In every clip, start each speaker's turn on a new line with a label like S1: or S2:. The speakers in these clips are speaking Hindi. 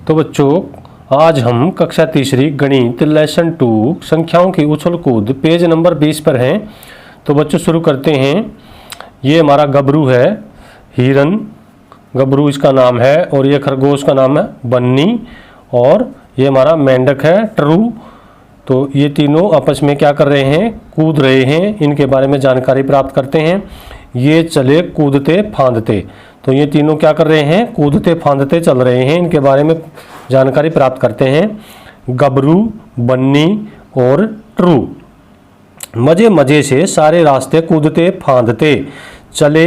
S1: तो बच्चों आज हम कक्षा तीसरी गणित लेसन 2 संख्याओं की उछल कूद पेज नंबर 20 पर हैं। तो बच्चों शुरू करते हैं। ये हमारा गबरू है, हिरन गबरू इसका नाम है, और ये खरगोश का नाम है बन्नी, और ये हमारा मेंढक है ट्रू। तो ये तीनों आपस में क्या कर रहे हैं, कूद रहे हैं। इनके बारे में जानकारी प्राप्त करते हैं। ये चले कूदते फांदते, तो ये तीनों क्या कर रहे हैं, कूदते फांदते चल रहे हैं। इनके बारे में जानकारी प्राप्त करते हैं। गबरू, बन्नी और ट्रू मजे मजे से सारे रास्ते कूदते फांदते चले।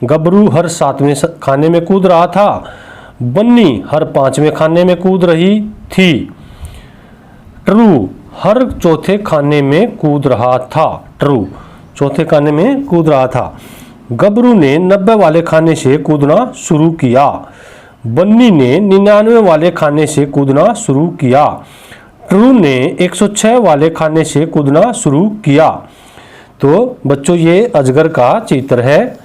S1: गबरू हर 7वें खाने में कूद रहा था, बन्नी हर 5वें खाने में कूद रही थी, ट्रू हर चौथे खाने में कूद रहा था। ट्रू चौथे खाने में कूद रहा था। गबरू ने 90 वाले खाने से कूदना शुरू किया, बन्नी ने 99 वाले खाने से कूदना शुरू किया, ट्रू ने 106 वाले खाने से कूदना शुरू किया। तो बच्चों ये अजगर का चित्र है,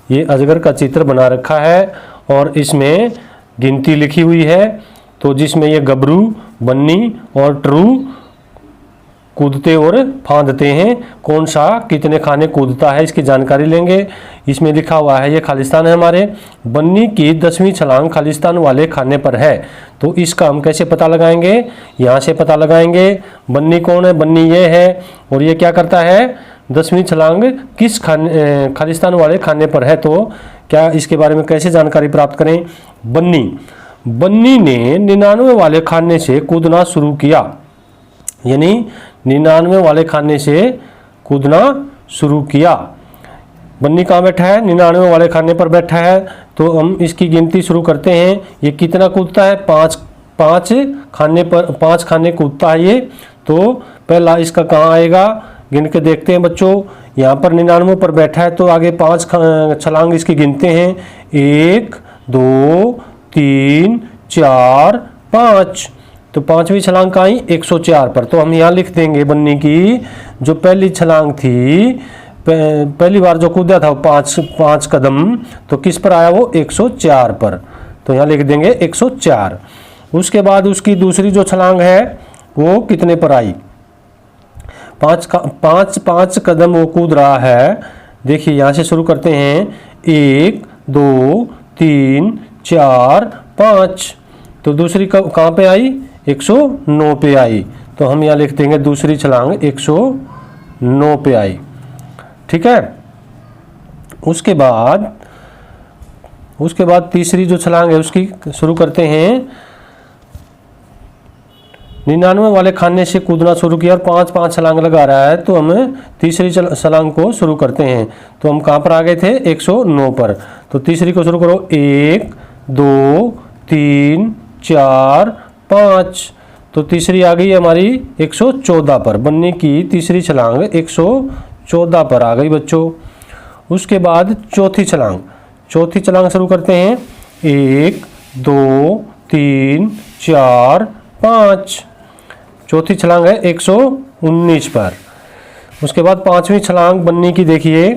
S1: ये अजगर का चित्र बना रखा है और इसमें गिनती लिखी हुई है। तो जिसमें ये गबरू, बन्नी और ट्रू कूदते और फांदते हैं। कौन सा कितने खाने कूदता है इसकी जानकारी लेंगे। इसमें लिखा हुआ है, ये खालिस्तान है हमारे। बन्नी की 10वीं छलांग खालिस्तान वाले खाने पर है। तो इसका हम कैसे पता लगाएंगे, यहाँ से पता लगाएंगे। बन्नी कौन है, बन्नी ये है, और ये क्या करता है, 10वीं छलांग किस खालिस्तान वाले खाने पर है। तो क्या इसके बारे में कैसे जानकारी प्राप्त करें। बन्नी ने 99 वाले खाने से कूदना शुरू किया, यानी 99 वाले खाने से कूदना शुरू किया। बन्नी कहाँ बैठा है, 99 वाले खाने पर बैठा है। तो हम इसकी गिनती शुरू करते हैं। ये कितना कूदता है, 5 खाने कूदता है ये। तो पहला इसका कहाँ आएगा, गिन के देखते हैं बच्चों। यहाँ पर 99 पर बैठा है, तो आगे 5 छलांग इसकी गिनते हैं। 1 2 3 4 5। तो 5वीं छलांग का आई 104 पर। तो हम यहाँ लिख देंगे बन्नी की जो पहली छलांग थी, पहली बार जो कूदा था वो 5 कदम, तो किस पर आया वो 104 पर। तो यहाँ लिख देंगे 104। उसके बाद उसकी दूसरी जो छलांग है वो कितने पर आई, 5 कदम वो कूद रहा है। देखिए यहाँ से शुरू करते हैं, 1 2 3 4 5। तो दूसरी कहाँ पे आई, 109 पे आई। तो हम यहाँ लिख देंगे दूसरी छलांग 109 पे आई। ठीक है। उसके बाद तीसरी जो छलांग है उसकी शुरू करते हैं। 99 वाले खाने से कूदना शुरू किया और 5 छलांग लगा रहा है। तो हम तीसरी छलांग को शुरू करते हैं। तो हम कहाँ पर आ गए थे, 109 पर। तो तीसरी को शुरू करो, 1 2 3 4 5। तो तीसरी आ गई हमारी 114 पर। बन्नी की तीसरी छलांग 114 पर आ गई बच्चों। उसके बाद चौथी छलांग शुरू करते हैं, 1 2 3 4 5। चौथी छलांग है 119 पर। उसके बाद 5वीं छलांग बन्नी की देखिए,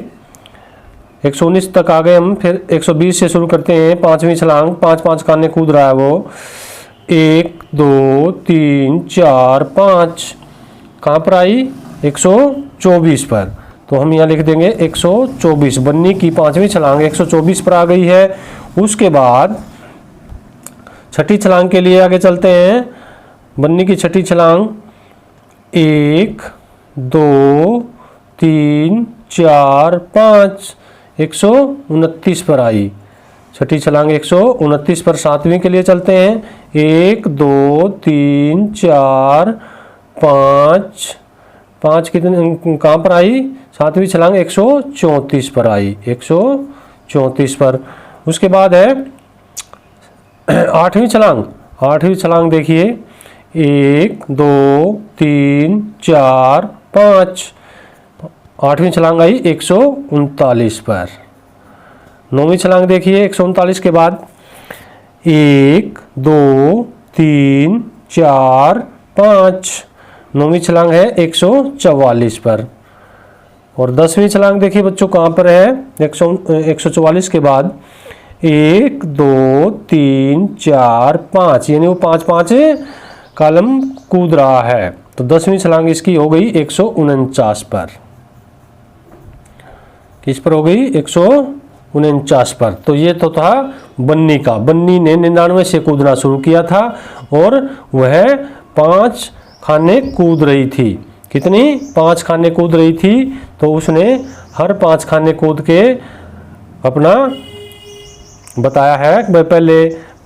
S1: 119 तक आ गए हम। फिर 120 से शुरू करते हैं 5वीं छलांग। 5 खाने कूद रहा है वो, 1 2 3 4 5। कहाँ पर आई, 124 पर। तो हम यहाँ लिख देंगे 124। बन्नी की 5वीं छलांग 124 पर आ गई है। उसके बाद छठी छलांग के लिए आगे चलते हैं। बन्नी की छठी छलांग 1 2 3 4 5, 129 पर आई। छठी छलांग 129 पर। 7वीं के लिए चलते हैं, 1 2 3 4 5 कितने कहाँ पर आई, 7वीं छलांग 134 पर आई, 134 पर। उसके बाद है 8वीं छलांग देखिए, 1 2 3 4 5। 8वीं छलांग आई 139 पर। 9वीं छलांग देखिए 139 के बाद, 1 2 3 4 5। 9वीं छलांग है 144 पर। और 10वीं छलांग देखिए बच्चों कहाँ पर है, 144 के बाद 1 2 3 4 5, यानी वो 5 5 कॉलम कूद रहा है। तो 10वीं छलांग इसकी हो गई 149 पर। किस पर हो गई? 149 पर। तो ये तो था बन्नी का। बन्नी ने 99 से कूदना शुरू किया था और वह 5 खाने कूद रही थी। कितनी? 5 खाने कूद रही थी। तो उसने हर 5 खाने कूद के अपना बताया है।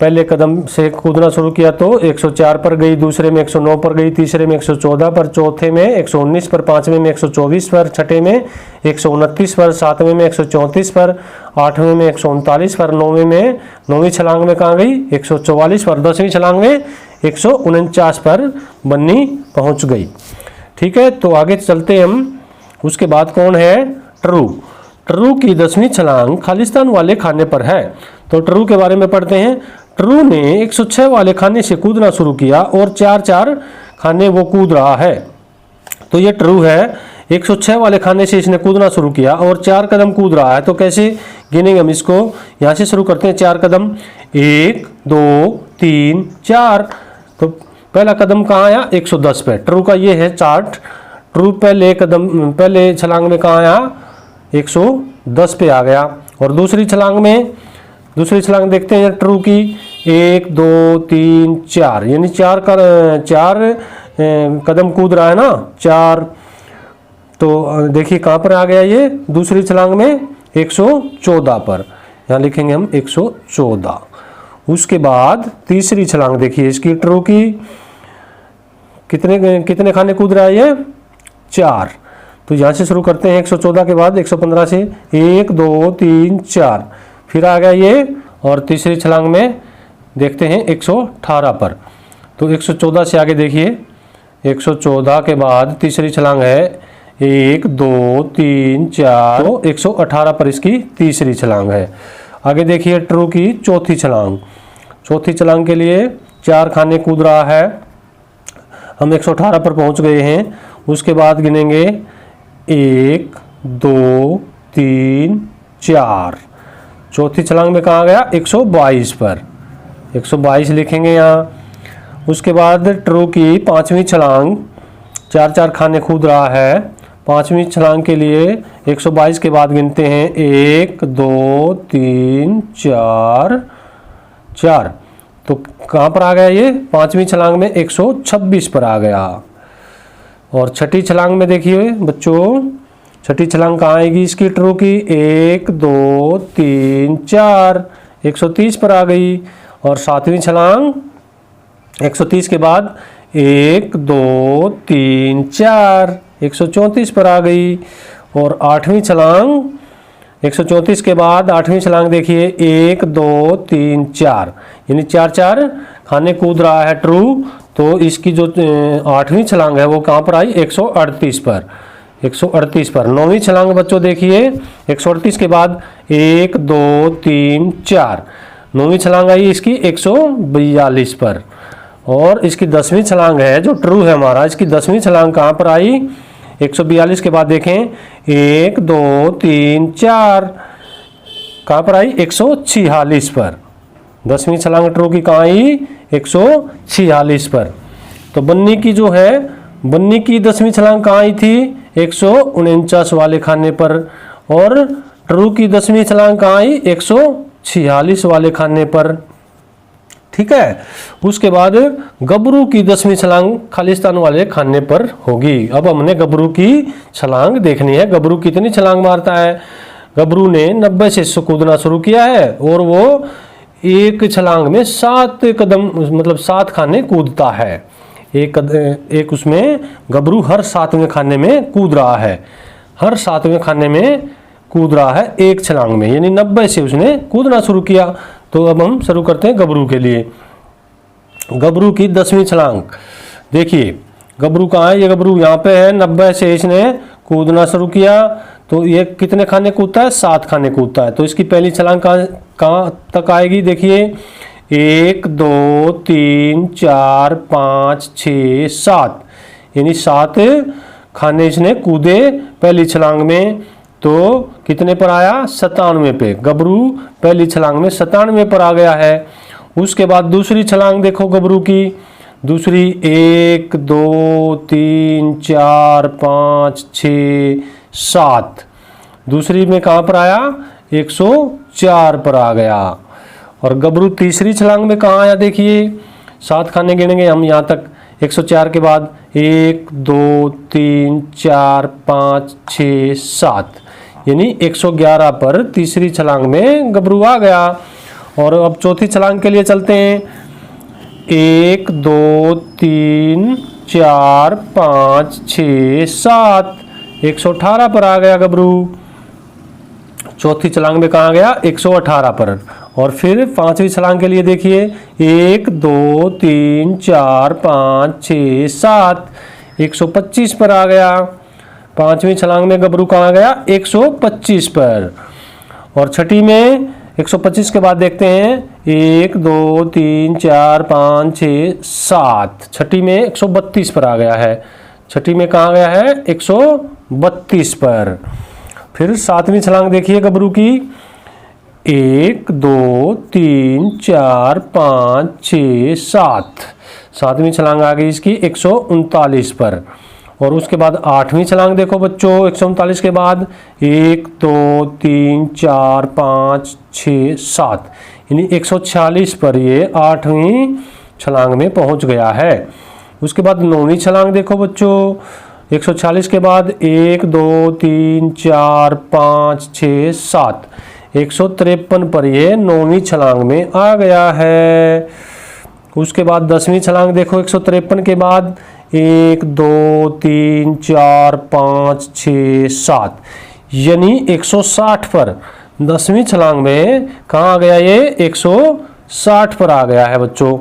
S1: पहले कदम से कूदना शुरू किया तो 104 पर गई, दूसरे में 109 पर गई, तीसरे में 114 पर, चौथे में 119 पर, पांचवें में 124 पर, छठे में 129 पर, सातवें में 134 पर, आठवें में 139 पर, नौवीं छलांग में कहाँ गई? 144 पर, 10वीं छलांग में 149 पर बन्नी पहुंच गई। ठीक है, तो आगे चलते हम। उसके बाद कौन है? ट्रू। ट्रू की 10वीं छलांग खालिस्तान वाले खाने पर है। तो ट्रू के बारे में पढ़ते हैं। ट्रू ने 106 वाले खाने से कूदना शुरू किया और 4 खाने वो कूद रहा है। तो ये ट्रू है। 106 वाले खाने से इसने कूदना शुरू किया और 4 कदम कूद रहा है। तो कैसे गिनेंगे हम इसको? यहाँ से शुरू करते हैं। 4 कदम, 1 2 3 4। तो पहला कदम कहाँ आया? 110 पे। ट्रू का ये है चार्ट। ट्रू पहले छलांग में कहाँ आया? 110 पे आ गया। और दूसरी छलांग देखते हैं ट्रू की। 1 2 3 4, यानी 4 कदम कूद रहा है ना, 4। तो देखिए कहाँ पर आ गया ये? दूसरी छलांग में 114 पर। यहाँ लिखेंगे हम 114। उसके बाद तीसरी छलांग देखिए इसकी। ट्रू की कितने खाने कूद रहा है ये? 4। तो यहाँ से शुरू करते हैं। 114 के बाद 115 से 1 2 3 4, फिर आ गया ये। और तीसरी छलांग में देखते हैं 118 पर। तो 114 से आगे देखिए। 114 के बाद तीसरी छलांग है 1 2 3 4। तो 118 पर इसकी तीसरी छलांग है। आगे देखिए ट्रू की चौथी छलांग। चौथी छलांग के लिए 4 खाने कूद रहा है। हम 118 पर पहुंच गए हैं। उसके बाद गिनेंगे 1 2 3 4। चौथी छलांग में कहाँ गया? 122 पर। 122 लिखेंगे यहाँ। उसके बाद ट्रू की पांचवी छलांग, 4 खाने कूद रहा है। पांचवी छलांग के लिए 122 के बाद गिनते हैं 1 2 3 4 4। तो कहाँ पर आ गया ये? पांचवी छलांग में 126 पर आ गया। और छठी छलांग में देखिए बच्चों, छठी छलांग कहाँ आएगी इसकी? ट्रू की 1 2 3 4, 130 पर आ गई। और सातवीं छलांग 130 के बाद 1 2 3 4, 134 पर आ गई। और आठवीं छलांग 134 के बाद आठवीं छलांग देखिए 1 2 3 4, यानी 4 खाने कूद रहा है ट्रू। तो इसकी जो आठवीं छलांग है वो कहाँ पर आई? 138 पर। 138 पर। नौवीं छलांग बच्चों देखिए 138 के बाद 1 2 3 4, नौवीं छलांग आई इसकी 142 पर। और इसकी 10वीं छलांग है जो ट्रू है हमारा, इसकी 10वीं छलांग कहाँ पर आई? 142 के बाद देखें 1 2 3 4, कहाँ पर आई? 146 पर। 10वीं छलांग ट्रू की कहाँ आई? 146 पर। तो बन्नी की जो है, बन्नी की 10वीं छलांग कहाँ आई थी? 149 वाले खाने पर। और ट्रू की 10वीं छलांग कहाँ आई? 146 वाले खाने पर। ठीक है। उसके बाद गबरू की 10वीं छलांग खालिस्तान वाले खाने पर होगी। अब हमने गबरू की छलांग देखनी है। गबरू कितनी छलांग मारता है? गबरू ने 90 से कूदना शुरू किया है और वो एक छलांग में 7 कदम मतलब 7 खाने कूदता है। एक उसमें गबरू हर 7वें खाने में कूद रहा है। हर 7वें खाने में कूद रहा है एक छलांग में, यानी 90 से उसने कूदना शुरू किया। तो अब हम शुरू करते हैं गबरू के लिए। गबरू की 10वीं छलांग देखिए। गबरू कहाँ है? ये गबरू यहाँ पे है। 90 से इसने कूदना शुरू किया। तो ये कितने खाने कूदता है? 7 खाने कूदता है। तो इसकी पहली छलांग कहाँ तक आएगी? देखिए 1 2 3 4 5 6 7, यानी 7 खाने इसने कूदे पहली छलांग में। तो कितने पर आया? 97 पे। गबरू पहली छलांग में 97 पर आ गया है। उसके बाद दूसरी छलांग देखो गबरू की, दूसरी 1 2 3 4 5 6 7, दूसरी में कहाँ पर आया? 104 पर आ गया। और गबरू तीसरी छलांग में कहाँ आया? देखिए 7 खाने गिनेंगे हम यहाँ तक। 104 के बाद 1 2 3 4 5 6 7, यानी 111 पर तीसरी छलांग में गबरू आ गया। और अब चौथी छलांग के लिए चलते हैं। 1 2 3 4 5 6 7, 118 पर आ गया गबरू। चौथी छलांग में कहाँ गया? 118 पर। और फिर पांचवी छलांग के लिए देखिए 1 2 3 4 5 6 7, 125 पर आ गया। पांचवी छलांग में गबरू कहाँ गया? 125 पर। और छठी में 125 के बाद देखते हैं 1 2 3 4 5 6 7, छठी में 132 पर आ गया है। छठी में कहाँ गया है? 132 पर। फिर सातवीं छलांग देखिए गबरू की, 1 2 3 4 5 6 7, सातवीं छलांग आ गई इसकी 139 पर। और उसके बाद आठवीं छलांग देखो बच्चों, 139 के बाद 1 2 3 4 5 6 7, यानी 146 पर ये आठवीं छलांग में पहुंच गया है। उसके बाद नौवीं छलांग देखो बच्चों, 146 के बाद 1 2 3 4 5 6 7, 153 पर ये नौवीं छलांग में आ गया है। उसके बाद 10वीं छलांग देखो, 153 के बाद 1 2 3 4 5 6 7, यानी 160 पर 10वीं छलांग में कहाँ आ गया? ये 160 पर आ गया है बच्चों।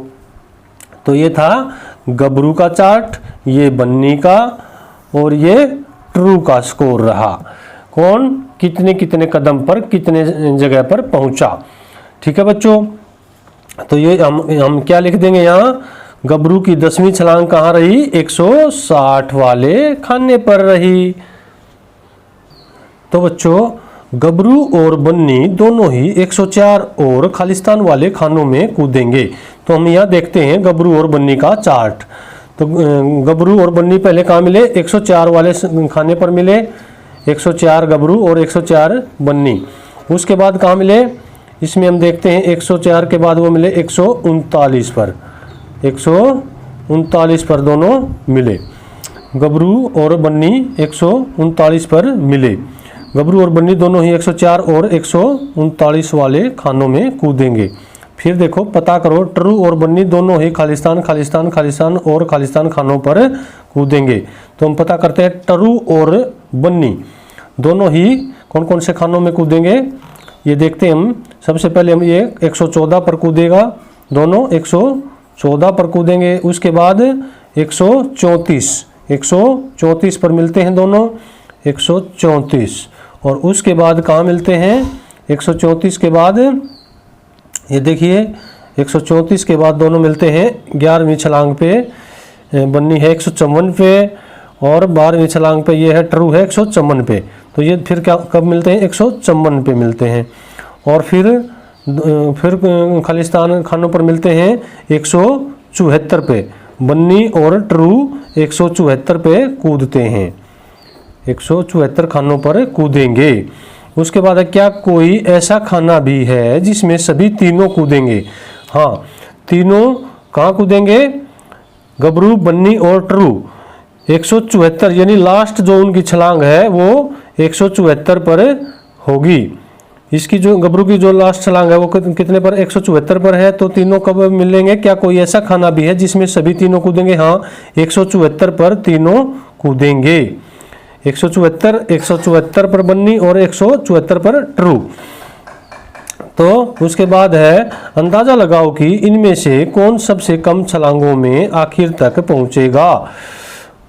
S1: तो ये था गबरू का चार्ट, ये बन्नी का, और ये ट्रू का स्कोर रहा। कौन कितने कितने कदम पर कितने जगह पर पहुंचा। ठीक है बच्चों, तो ये हम क्या लिख देंगे यहाँ? गबरू की 10वीं छलांग कहाँ रही? 160 वाले खाने पर रही। तो बच्चों गबरू और बन्नी दोनों ही 104 और खालिस्तान वाले खानों में कूदेंगे। तो हम यहाँ देखते हैं गबरू और बन्नी का चार्ट। तो गबरू और बन्नी पहले कहाँ मिले? 104 वाले खाने पर मिले, 104 गबरू और 104 बन्नी। उसके बाद कहाँ मिले? इसमें हम देखते हैं 104 के बाद वो मिले 139 पर, 139 पर दोनों मिले। गबरू और बन्नी 139 पर मिले। गबरू और बन्नी दोनों ही 104 और 139 वाले खानों में कूदेंगे। फिर देखो पता करो, ट्रू और बन्नी दोनों ही खालिस्तान खालिस्तान खालिस्तान और खालिस्तान खानों पर कूदेंगे। तो हम पता करते हैं ट्रू और बन्नी दोनों ही कौन कौन से खानों में कूदेंगे, ये देखते हैं हम। सबसे पहले हम ये 114 पर कूदेगा, दोनों 114 पर कूदेंगे। उसके बाद 134 पर मिलते हैं दोनों, 134। और उसके बाद कहाँ मिलते हैं? 134 के बाद ये देखिए 134 के बाद दोनों मिलते हैं 11वीं छलांग पे। बन्नी है 154 पे और 12वीं छलांग पे ये है ट्रू है 154 पे। तो ये फिर क्या कब मिलते हैं? 154 पे मिलते हैं। और फिर खालिस्तान खानों पर मिलते हैं 174 पे। बन्नी और ट्रू 174 पे कूदते हैं, 174 खानों पर कूदेंगे। उसके बाद क्या कोई ऐसा खाना भी है जिसमें सभी तीनों कूदेंगे? हाँ, तीनों कहाँ कूदेंगे? गबरू बन्नी और ट्रू 174, यानी लास्ट जो उनकी छलांग है वो 174 पर होगी। इसकी जो गबरू की जो लास्ट छलांग है वो कितने पर? 174 पर है। तो तीनों कब मिलेंगे? क्या कोई ऐसा खाना भी है जिसमें सभी तीनों कूदेंगे? हाँ, 174 पर तीनों कूदेंगे। 174 पर बन्नी और 174 पर ट्रू। तो उसके बाद है अंदाजा लगाओ कि इनमें से कौन सबसे कम छलांगों में आखिर तक पहुंचेगा।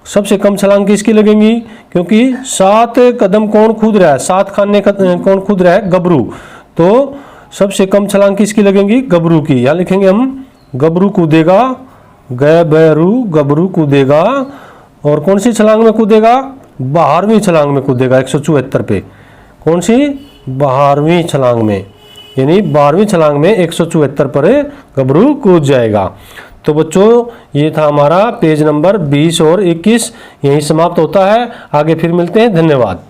S1: सबसे कम छलांग किसकी लगेंगी? क्योंकि 7 कदम कौन कूद रहा है? 7 खाने कौन कूद रहा है? गबरू। तो सबसे कम छलांग किसकी लगेंगी? गबरू की। यहाँ लिखेंगे हम गबरू कूदेगा, गबरू गबरू कूदेगा। और कौन सी छलांग में कूदेगा? 12वीं छलांग में कूदेगा 174 पे। कौन सी? 12वीं छलांग में, यानी 12वीं छलांग में 174 पर गबरू कूद जाएगा। तो बच्चों ये था हमारा पेज नंबर 20 और 21, यहीं समाप्त होता है। आगे फिर मिलते हैं। धन्यवाद।